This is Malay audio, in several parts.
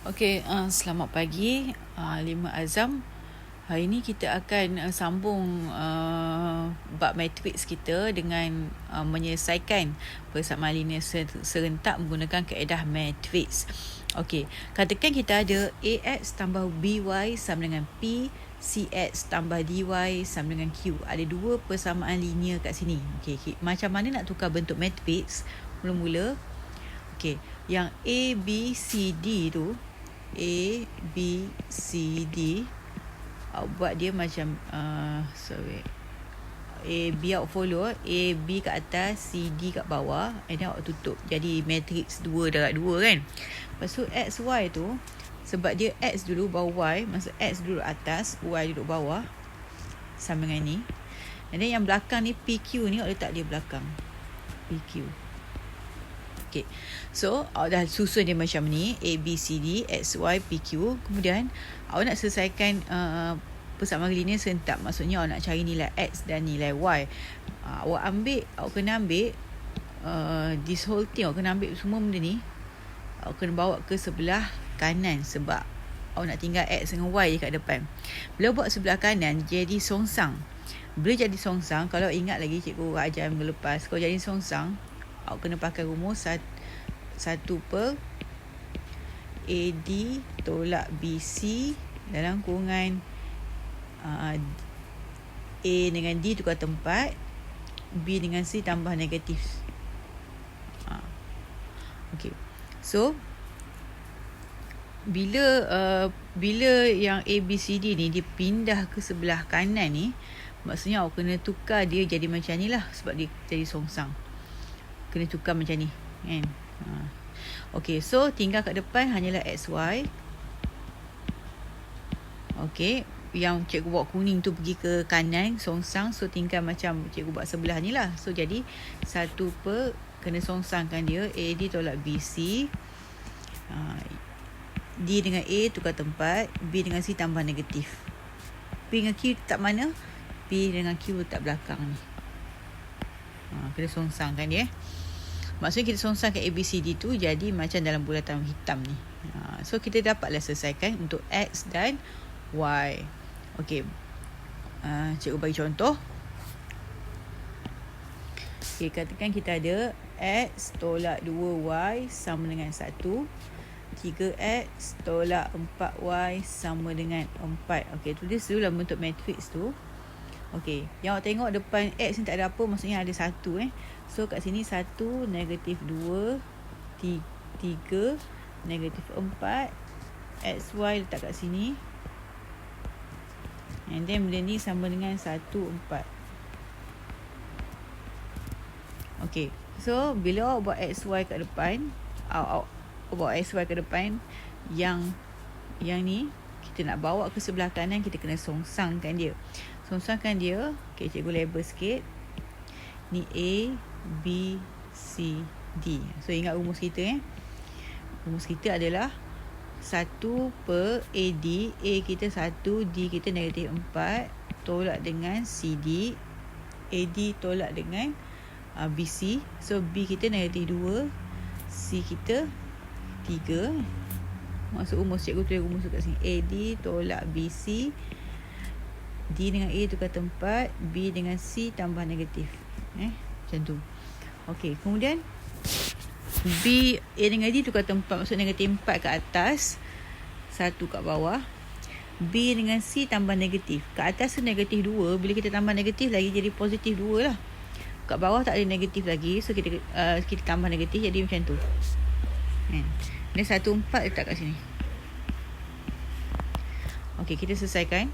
Okey, selamat pagi, Lima Azam. Hari ini kita akan sambung bab matriks kita dengan menyelesaikan persamaan linear serentak menggunakan kaedah matriks. Okey, katakan kita ada AX tambah BY sama dengan P, CX tambah DY sama dengan Q. Ada dua persamaan linear kat sini. Okey, macam mana nak tukar bentuk matriks? Mula-mula, okey, yang A, B, C, D tu, A, B, C, D, awak buat dia macam A, B awak follow, A, B kat atas, C, D kat bawah, and then awak tutup. Jadi matrix 2 darab 2 kan. Lepas tu X, Y tu, sebab dia X dulu baru Y, maksud X duduk atas, Y duduk bawah, sama dengan ni. And then yang belakang ni PQ ni awak letak dia belakang, PQ. Okay. So, awak dah susun dia macam ni, A, B, C, D, X, Y, P, Q. Kemudian, awak nak selesaikan persamaan linear serentak. Maksudnya, awak nak cari nilai X dan nilai Y. Awak kena ambil this whole thing. Awak kena ambil semua benda ni. Awak kena bawa ke sebelah kanan sebab awak nak tinggal X dengan Y je kat depan. Bila buat sebelah kanan, jadi songsang. Bila jadi songsang, kalau ingat lagi cikgu ajar minggu lepas, kalau jadi songsang, awak kena pakai rumus 1 per AD tolak BC dalam kurungan A dengan D tukar tempat, B dengan C tambah negatif. Okay. So, bila yang A, B, C, D ni dia pindah ke sebelah kanan ni, maksudnya awak kena tukar dia jadi macam ni lah, sebab dia jadi songsang. Kena tukar macam ni kan. Okay, so tinggal kat depan hanyalah XY. Okay, yang cikgu buat kuning tu pergi ke kanan songsang, so tinggal macam cikgu buat sebelah ni lah. So jadi 1 per, kena songsangkan dia, AD tolak BC, D dengan A tukar tempat, B dengan C tambah negatif, P dengan Q tak mana, P dengan Q tak belakang ni. Kena songsangkan dia. Maksudnya kita songsangkan ABCD tu jadi macam dalam bulatan hitam ni. So kita dapatlah selesaikan untuk X dan Y. Okey. Cikgu bagi contoh. Okey, katakan kita ada X tolak 2Y sama dengan 1. 3X tolak 4Y sama dengan 4. Okey, tulis dulu dalam bentuk matriks tu. Okey, yang awak tengok depan X ni tak ada apa, maksudnya ada 1 So kat sini 1, negatif 2, 3, negatif 4, XY letak kat sini. And then benda ni sama dengan 1, 4. Okey, so bila awak buat XY kat depan, awak buat XY kat depan, yang ni kita nak bawa ke sebelah kanan, kita kena songsangkan dia. Okay, cikgu label sikit. Ni A, B, C, D. So ingat rumus kita Rumus kita adalah 1 per AD. A kita 1, D kita negatif 4, tolak dengan CD. AD tolak dengan BC. So B kita negatif 2, C kita 3. Masuk rumus, cikgu tulis rumus kat sini. AD tolak BC, D dengan A tukar tempat, B dengan C tambah negatif. Macam tu. Okey, kemudian B, A dengan D tukar tempat, maksud negatif 4 kat atas, 1 kat bawah. B dengan C tambah negatif. Kat atas tu negatif 2, bila kita tambah negatif lagi jadi positif 2 lah. Kat bawah tak ada negatif lagi, so kita tambah negatif jadi macam tu. Ni 1, 4 letak kat sini. Okey, kita selesaikan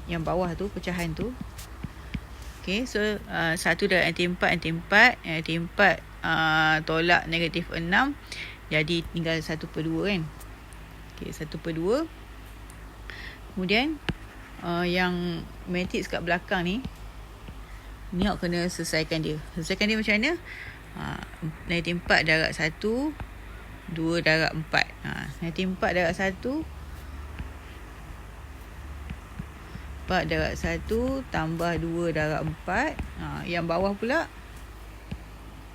yang bawah tu, pecahan tu. Okay, so 1 darab anti 4, anti 4 tolak negatif 6, jadi tinggal 1 per 2 kan. Okay, 1 per 2. Kemudian yang matriks kat belakang ni awak kena selesaikan dia. Selesaikan dia macam mana? Negatif 4 darab 1, 2 darab 4. Negatif 4 darab 1, 4 darab 1 tambah 2 darab 4. Yang bawah pula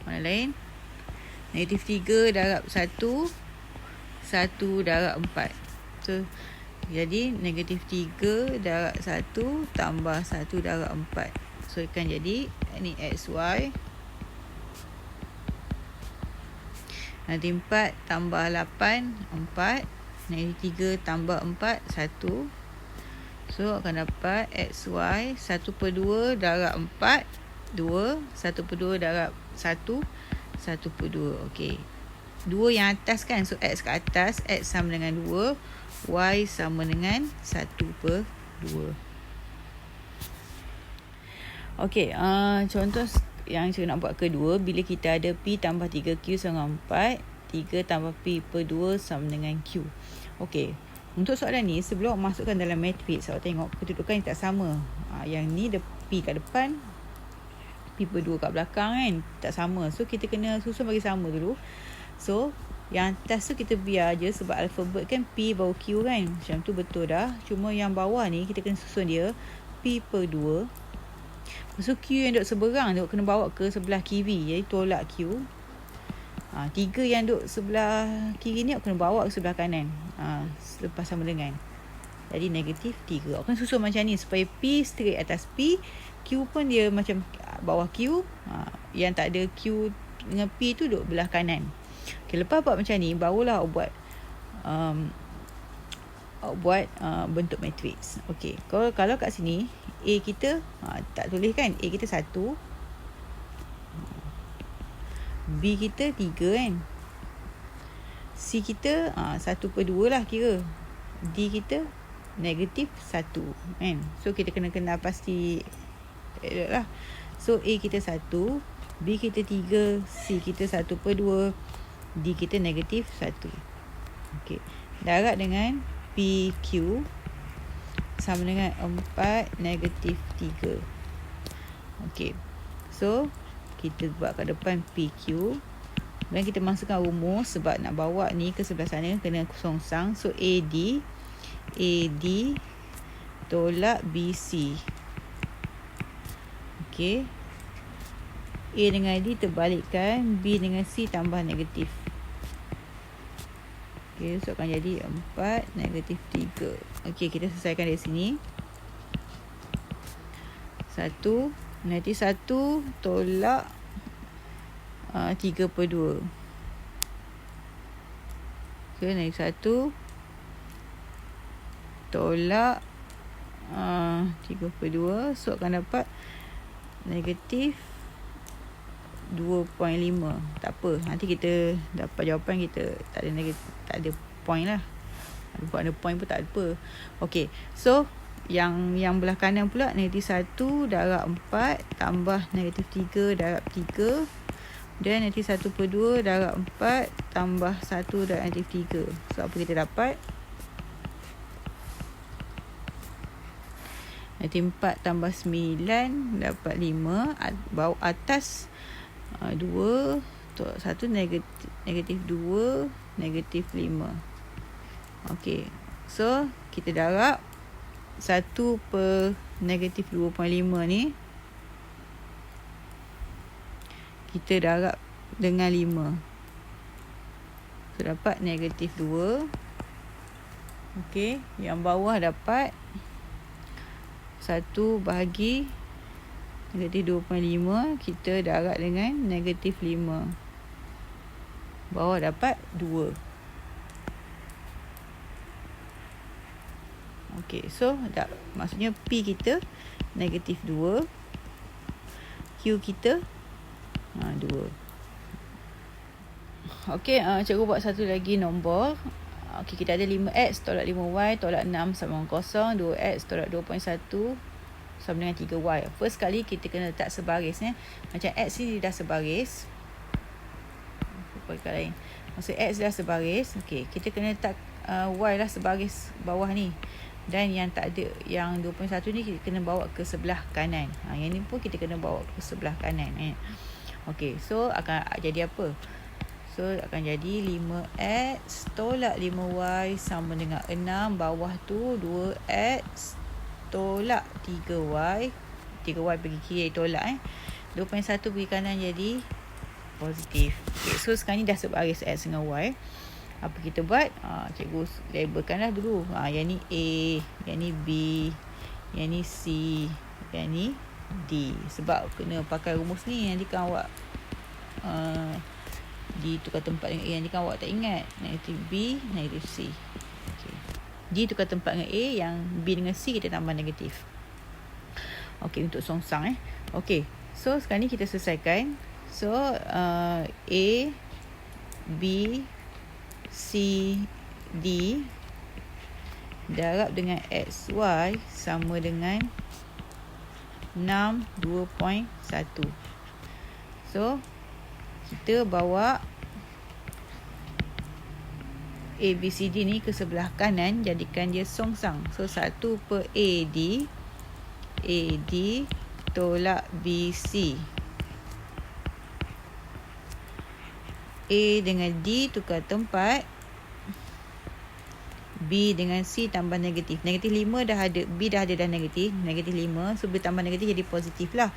mana lain? Negatif 3 darab 1, 1 darab 4. So jadi negatif 3 darab 1 tambah 1 darab 4. So akan jadi ni XY. Nanti 4 tambah 8 4. Negatif 3 tambah 4 1. So akan dapat XY 1/2 darab 4 2. 1/2 darab 1 1/2. Okey. 2 yang atas kan. So X kat atas. X sama dengan 2. Y sama dengan 1/2. Okey. Contoh yang saya nak buat kedua. Bila kita ada P tambah 3Q sama 4. 3 tambah P/2 sama dengan Q. Okey. Untuk soalan ni, sebelum awak masukkan dalam matrix, awak tengok kedudukan yang tak sama. Yang ni ada P kat depan, P/2 kat belakang kan. Tak sama. So kita kena susun bagi sama dulu. So yang atas tu kita biar je, sebab alfabet kan P baru Q kan. Macam tu betul dah. Cuma yang bawah ni kita kena susun dia P/2. So Q yang duduk seberang tu kena bawa ke sebelah kiri. Jadi tolak Q. 3 yang duduk sebelah kiri ni awak kena bawa ke sebelah kanan. Selepas sama dengan. Jadi negatif 3. Awak kena susun macam ni supaya P straight atas P. Q pun dia macam bawah Q. Yang tak ada Q dengan P tu duduk belah kanan. Okay, lepas buat macam ni, barulah awak buat bentuk matrix. Okey, kalau kat sini A kita tak tulis kan. A kita 1, B kita 3 kan, C kita 1/2 lah kira, D kita negatif 1 kan. So kita kena kenal pasti lah. So A kita 1, B kita 3, C kita 1/2, D kita negatif 1. Okey, darab dengan PQ sama dengan 4 negatif 3. Okey, so kita buat kat depan PQ. Dan kita masukkan rumus sebab nak bawa ni ke sebelah sana kena songsang. So AD tolak BC. Okey, A dengan D terbalikkan, B dengan C tambah negatif. Okey, so akan jadi 4 negatif 3. Okey, kita selesaikan dari sini. 1 nanti 1 tolak 3/2. Okay, nanti 1 tolak 3/2. So akan dapat negatif 2.5. Tak apa, nanti kita dapat jawapan, kita tak ada point lah. Buat ada point pun tak apa. Okey, so yang belah kanan pula negatif 1 darab 4 tambah negatif 3 darab 3. Dan negatif 1/2 darab 4 tambah 1 darab negatif 3. So apa kita dapat? Negatif 4 tambah 9 dapat 5. Bawah atas 2 1 negatif 2 negatif 5. Okey, so kita darab 1 per negatif 2.5 ni, kita darab dengan 5. So dapat negatif 2. Okey, yang bawah dapat 1 bahagi negatif 2.5. Kita darab dengan negatif 5. Bawah dapat 2. Okey, so maksudnya P kita negatif 2, Q kita 2. Okey, cikgu buat satu lagi nombor. Okey, kita ada 5x tolak 5y tolak 6 sama dengan 0. 2x tolak 2.1 sama dengan 3y. First kali kita kena letak sebaris. Macam x ni dah sebaris. Apa lain? Maksud x dah sebaris. Okey, kita kena letak y lah sebaris bawah ni. Dan yang tak ada, yang 2.1 ni kita kena bawa ke sebelah kanan. Yang ni pun kita kena bawa ke sebelah kanan. Okey, so akan jadi apa? So akan jadi 5x tolak 5y sama dengan 6. Bawah tu 2x tolak 3y. 3y pergi kiri tolak 2.1 pergi kanan jadi positif. Okay, so sekarang ni dah sebaris x dengan y. Apa kita buat? Cikgu labelkanlah dulu. Yang ni A, yang ni B, yang ni C, yang ni D. Sebab kena pakai rumus ni, nanti kan awak D tukar tempat dengan A, nanti kan awak tak ingat. Negatif B, negatif C. Okay. D tukar tempat dengan A, yang B dengan C kita tambah negatif. Okey, untuk songsang Okey, so sekarang ni kita selesaikan. So A, B, C, D darab dengan X, Y sama dengan 6, 2.1. So kita bawa A, B, C, D ni ke sebelah kanan, jadikan dia songsang. So 1 per AD tolak BC. A dengan D tukar tempat, B dengan C tambah negatif. Negatif 5 dah ada, B dah ada dah negatif 5. So bila tambah negatif jadi positif lah.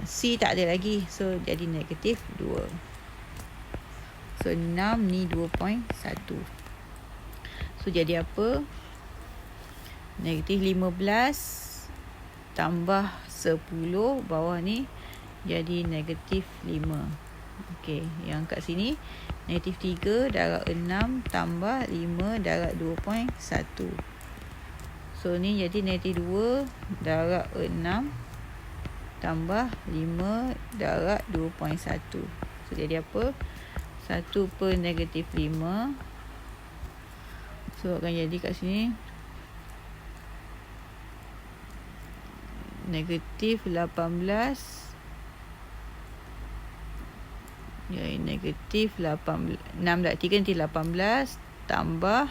C tak ada lagi, so jadi negatif 2. So 6 ni 2.1. So jadi apa? Negatif 15 tambah 10 bawah ni jadi negatif 5. Okey, yang kat sini negatif 3 darab 6 tambah 5 darab 2.1. So ni jadi negatif 2 darab 6 tambah 5 darab 2.1. So jadi apa? 1 per negatif 5. So akan jadi kat sini negatif 18. Ya, negatif 18. 6 darab 3 nanti 18 tambah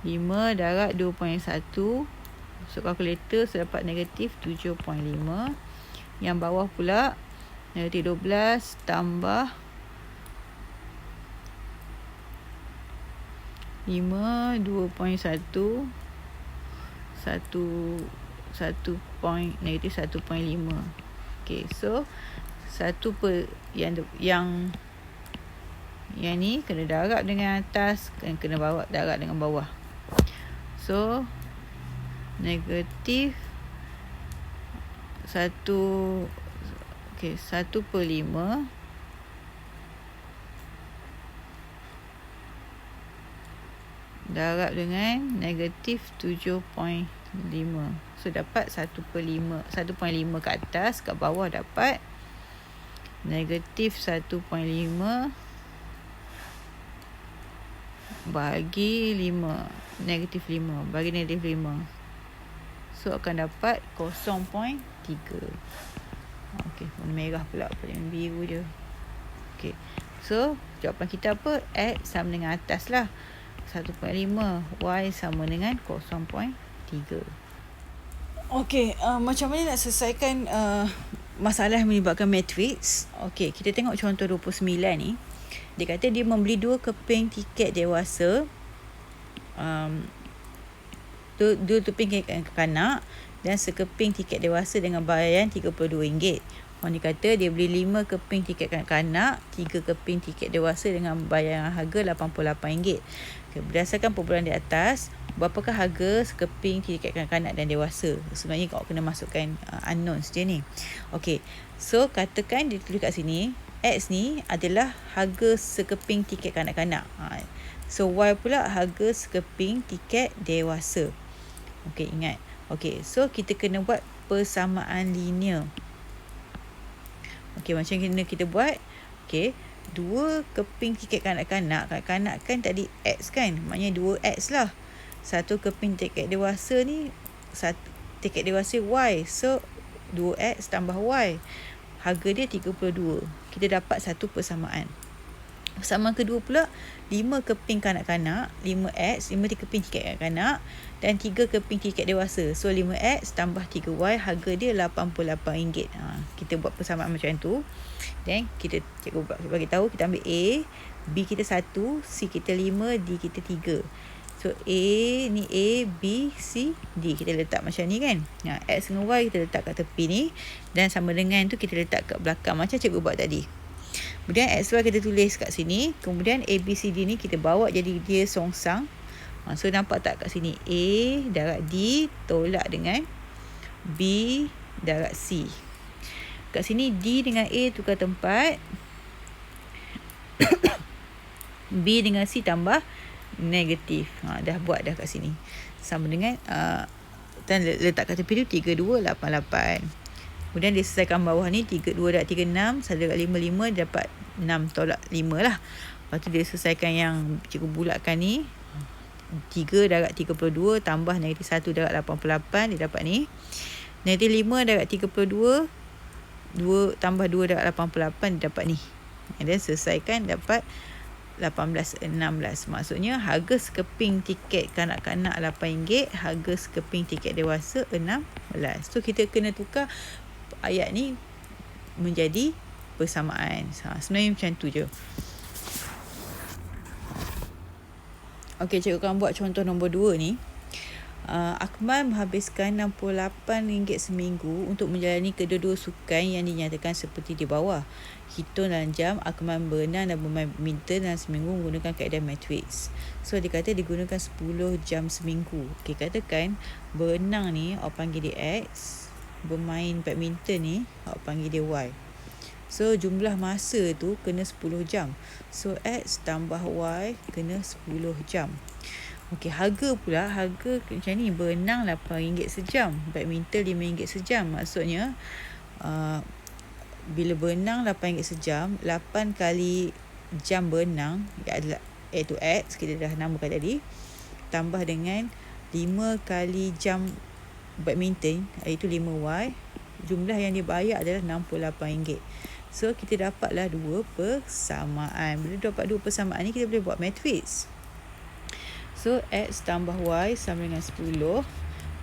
5 darab 2.1. So kalkulator saya dapat negatif 7.5. Yang bawah pula negatif 12 tambah 5, 2.1, 1 negatif 1.5. Okay, so 1 per yang ni kena darab dengan atas, kena bawa darab dengan bawah. So negatif 1 per 5 darab dengan negatif 7.5. So dapat 1 per 5, 1.5 kat atas, kat bawah dapat negatif 1.5 bagi 5, negatif 5 bagi negatif 5. So akan dapat 0.3. Okey, warna merah pula, yang biru je. Okey, so jawapan kita apa? X sama dengan atas lah 1.5, Y sama dengan 0.3. Okey, macam mana nak selesaikan masalah yang melibatkan matrix? Okey, kita tengok contoh 29 ni. Dia kata dia membeli 2 keping tiket dewasa, 2 keping tiket kanak dan sekeping tiket dewasa dengan bayaran RM32. Orang dia kata dia beli 5 keping tiket kanak-kanak, 3 keping tiket dewasa dengan bayaran harga RM88. Okay, berdasarkan perbualan di atas, berapakah harga sekeping tiket kanak-kanak dan dewasa? Sebenarnya kau kena masukkan unknowns je ni. Okey, so katakan dia tulis kat sini, X ni adalah harga sekeping tiket kanak-kanak. So Y pula harga sekeping tiket dewasa. Okey, ingat. Okey, so kita kena buat persamaan linear. Okey, macam mana kita buat? Okey, 2 keping tiket kanak-kanak. Kanak-kanak kan tadi X kan? Maknanya 2X lah. 1 keping tiket dewasa ni, tiket dewasa Y. So 2X tambah Y. Harga dia 32. Kita dapat satu persamaan. Persamaan kedua pula, 5 keping kanak-kanak, 5X, 5 keping tiket kanak-kanak dan 3 keping tiket dewasa. So 5X tambah 3Y, harga dia RM88. Kita buat persamaan macam tu. Then kita cikgu bagi tahu, kita ambil A, B kita 1, C kita 5, D kita 3. So A ni A, B, C, D kita letak macam ni kan. X dengan Y kita letak kat tepi ni dan sama dengan tu kita letak kat belakang macam cikgu buat tadi. Kemudian XY kita tulis kat sini. Kemudian ABCD ni kita bawa jadi dia songsang. So nampak tak kat sini? A darab D tolak dengan B darab C. Kat sini D dengan A tukar tempat. B dengan C tambah negatif. Dah buat dah kat sini. Sama dengan dan letak kat tepi tu 3288. Kemudian dia selesaikan bawah ni 32 darab 36, 1 darab 55 dia dapat 6 tolak 5 lah. Lepas tu dia selesaikan yang cikgu bulatkan ni 3 darab 32 tambah negatif 1 darab 88 dia dapat ni. Negatif 5 darab 32 2 tambah 2 darab 88 dia dapat ni. Dan selesaikan dapat 18.16. Maksudnya harga sekeping tiket kanak-kanak RM8, harga sekeping tiket dewasa RM16. So kita kena tukar ayat ni menjadi persamaan. Sebenarnya macam tu je. Okey, cikgu akan buat contoh nombor 2 ni. Akmal menghabiskan RM68 seminggu untuk menjalani kedua-dua sukan yang dinyatakan seperti di bawah. Hitung dalam jam Akmal berenang dan bermain badminton dalam seminggu menggunakan kaedah matrix. So dia kata digunakan 10 jam seminggu. Okey, katakan berenang ni awak panggil dia X, bermain badminton ni awak panggil dia Y. So jumlah masa tu kena 10 jam. So X tambah Y kena 10 jam. Okey, harga macam ni, berenang RM8 sejam, badminton RM5 sejam. Maksudnya bila berenang RM8 sejam, 8 kali jam berenang iaitu X, kita dah namakan tadi, tambah dengan 5 kali jam badminton iaitu 5Y, jumlah yang dibayar adalah RM68. So kita dapatlah dua persamaan. Bila dapat dua persamaan ni kita boleh buat matrix. So, X tambah Y sama dengan 10.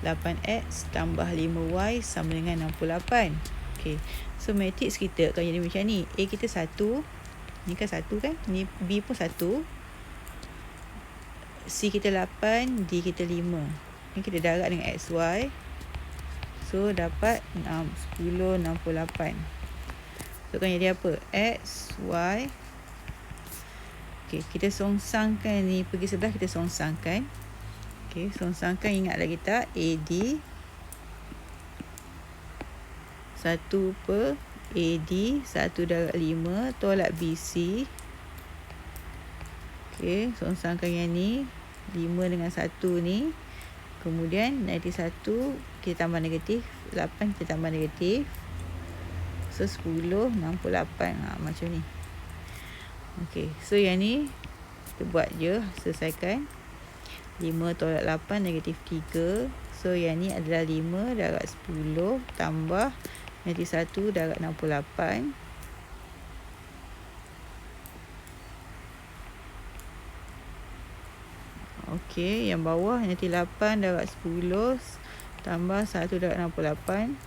8X tambah 5Y sama dengan 68. Okay. So, matrix kita akan jadi macam ni. A kita 1. Ni kan 1 kan? Ni B pun 1. C kita 8. D kita 5. Ni kita darab dengan XY. So, dapat 6, 10, 68. So, akan jadi apa? X, Y. Okey, kita songsangkan ni, pergi sebelah kita songsangkan. Okey, songsangkan, ingat lagi tak? AD 1 per AD 1 darab 5 tolak BC. Okey, songsangkan yang ni 5 dengan 1 ni. Kemudian negatif 1 kita tambah negatif, 8 kita tambah negatif. So 10, 68. Macam ni. Okey, so yang ni kita buat je, selesaikan. 5 tolak 8 negatif 3. So yang ni adalah 5 darab 10 tambah negatif 1 darab 68. Okey, yang bawah negatif 8 darab 10 tambah 1 darab 68.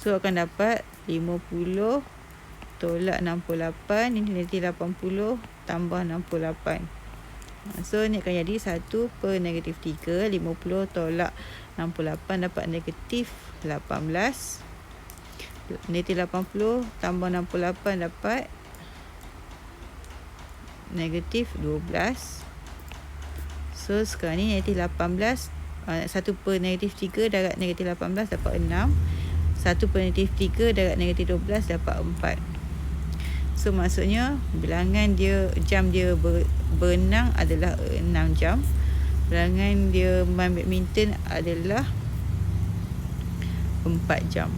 So akan dapat 50 tolak 68. Ini negatif 80 tambah 68. So ni akan jadi 1 per negatif 3. 50 tolak 68 dapat negatif 18. Negatif 80 tambah 68 dapat negatif 12. So sekarang ni negatif 18. 1 per negatif 3 darab negatif 18 dapat 6. 1 per negatif 3 darab negatif 12 dapat 4. So maksudnya bilangan dia, jam dia berenang adalah 6 jam. Bilangan dia main badminton adalah 4 jam.